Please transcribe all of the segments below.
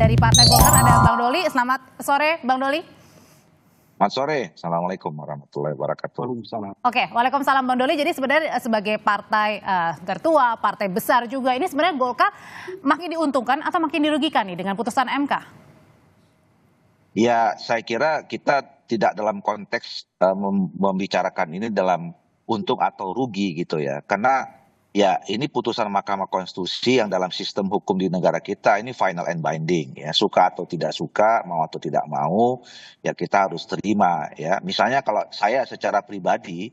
dari Partai Golkar ada Bang Doli. Selamat sore Bang Doli. Selamat sore, Assalamualaikum warahmatullahi wabarakatuh. Oke, Waalaikumsalam Bang Doli. Jadi sebenarnya sebagai partai tertua, partai besar juga, ini sebenarnya Golkar makin diuntungkan atau makin dirugikan nih dengan putusan MK? Ya, saya kira kita tidak dalam konteks membicarakan ini dalam untung atau rugi gitu ya. Karena ya ini putusan Mahkamah Konstitusi yang dalam sistem hukum di negara kita ini final and binding ya. Suka atau tidak suka, mau atau tidak mau, ya kita harus terima ya. Misalnya kalau saya secara pribadi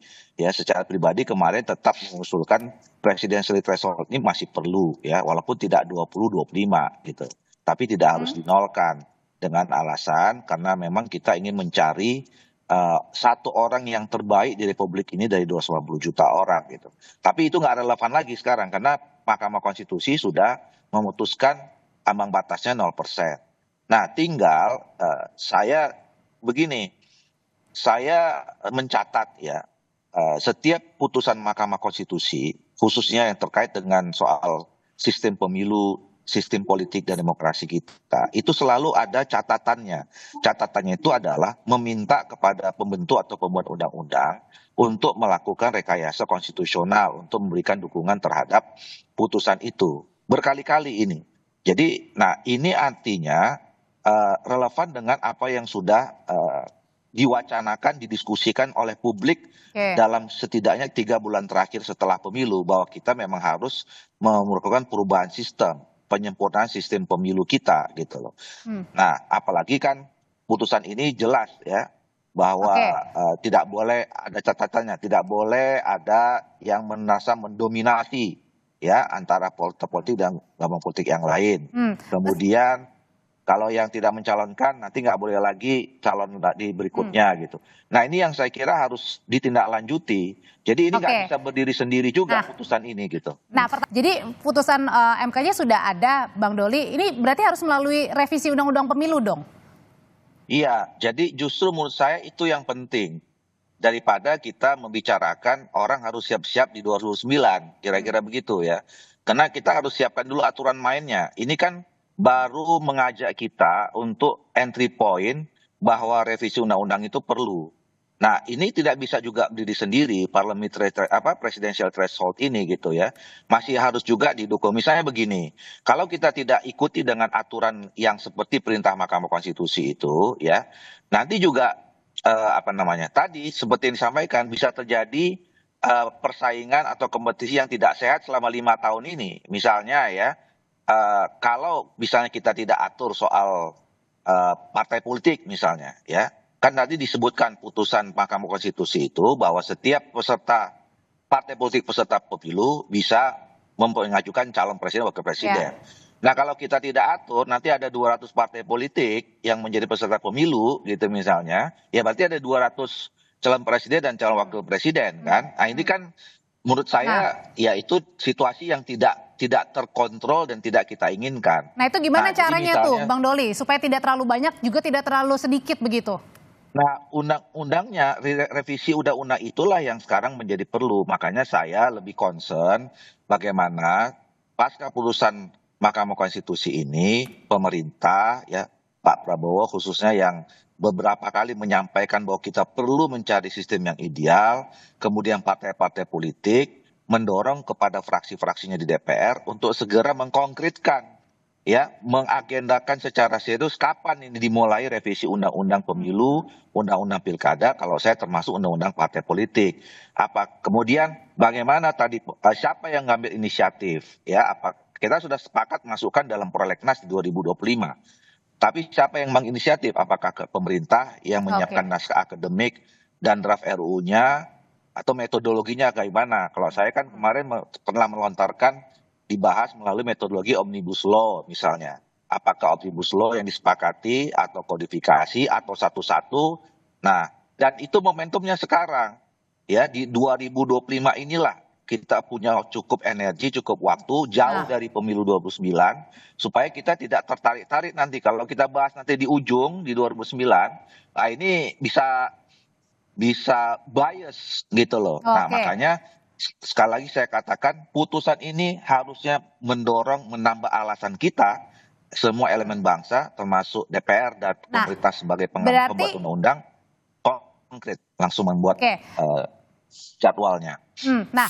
kemarin tetap mengusulkan presidensial threshold ini masih perlu ya, walaupun tidak 20-25 gitu. Tapi tidak harus dinolkan dengan alasan karena memang kita ingin mencari satu orang yang terbaik di Republik ini dari 250 juta orang gitu. Tapi itu nggak relevan lagi sekarang karena Mahkamah Konstitusi sudah memutuskan ambang batasnya 0%. Nah, tinggal saya begini, saya mencatat ya setiap putusan Mahkamah Konstitusi khususnya yang terkait dengan soal sistem pemilu, sistem politik dan demokrasi kita, itu selalu ada catatannya. Catatannya itu adalah meminta kepada pembentuk atau pembuat undang-undang untuk melakukan rekayasa konstitusional untuk memberikan dukungan terhadap putusan itu. Berkali-kali ini. Jadi, nah ini artinya relevan dengan apa yang sudah diwacanakan, didiskusikan oleh publik dalam setidaknya 3 bulan terakhir setelah pemilu, bahwa kita memang harus melakukan perubahan sistem, penyempurnaan sistem pemilu kita gitu loh. Nah, apalagi kan putusan ini jelas ya bahwa tidak boleh ada catatannya, tidak boleh ada yang merasa mendominasi ya antara politik dan gabungan politik yang lain. Kemudian kalau yang tidak mencalonkan nanti nggak boleh lagi calon di berikutnya gitu. Nah ini yang saya kira harus ditindaklanjuti. Jadi ini nggak bisa berdiri sendiri juga putusan ini gitu. Nah, jadi putusan MK-nya sudah ada, Bang Doli. Ini berarti harus melalui revisi Undang-Undang Pemilu dong? Iya, jadi justru menurut saya itu yang penting. Daripada kita membicarakan orang harus siap-siap di 2009, kira-kira begitu ya. Karena kita harus siapkan dulu aturan mainnya. Ini kan baru mengajak kita untuk entry point bahwa revisi undang-undang itu perlu. Nah, ini tidak bisa juga berdiri sendiri presidential threshold ini gitu ya. Masih harus juga didukung. Misalnya begini, kalau kita tidak ikuti dengan aturan yang seperti perintah Mahkamah Konstitusi itu ya, nanti juga tadi seperti yang disampaikan bisa terjadi persaingan atau kompetisi yang tidak sehat selama 5 tahun ini. Misalnya ya, kalau misalnya kita tidak atur soal partai politik misalnya ya, kan tadi disebutkan putusan Mahkamah Konstitusi itu bahwa setiap peserta partai politik peserta pemilu bisa mengajukan calon presiden wakil presiden. Nah kalau kita tidak atur nanti ada 200 partai politik yang menjadi peserta pemilu gitu misalnya, ya berarti ada 200 calon presiden dan calon wakil presiden kan. Nah ini kan menurut saya ya itu situasi yang tidak terkontrol dan tidak kita inginkan. Nah itu gimana caranya tuh Bang Doli supaya tidak terlalu banyak juga tidak terlalu sedikit begitu? Nah undang-undangnya, revisi undang-undang itulah yang sekarang menjadi perlu. Makanya saya lebih concern bagaimana pasca putusan Mahkamah Konstitusi ini pemerintah ya Pak Prabowo khususnya yang beberapa kali menyampaikan bahwa kita perlu mencari sistem yang ideal, kemudian partai-partai politik mendorong kepada fraksi-fraksinya di DPR untuk segera mengkonkretkan ya, mengagendakan secara serius kapan ini dimulai revisi undang-undang pemilu, undang-undang pilkada, kalau saya termasuk undang-undang partai politik. Kemudian bagaimana tadi siapa yang ngambil inisiatif ya, kita sudah sepakat masukkan dalam prolegnas di 2025. Tapi siapa yang menginisiatif? Apakah ke pemerintah yang menyiapkan naskah akademik dan draft RUU-nya atau metodologinya bagaimana? Kalau saya kan kemarin pernah melontarkan dibahas melalui metodologi Omnibus Law misalnya. Apakah Omnibus Law yang disepakati atau kodifikasi atau satu-satu? Nah, dan itu momentumnya sekarang. Ya, di 2025 inilah kita punya cukup energi, cukup waktu, jauh dari pemilu 29, supaya kita tidak tertarik-tarik nanti. Kalau kita bahas nanti di ujung, di 2009, nah ini bisa bias gitu loh. Nah, makanya sekali lagi saya katakan putusan ini harusnya mendorong menambah alasan kita semua elemen bangsa termasuk DPR dan Nah, pemerintah sebagai pembuat berarti undang-undang konkret langsung membuat oke. jadwalnya. Nah,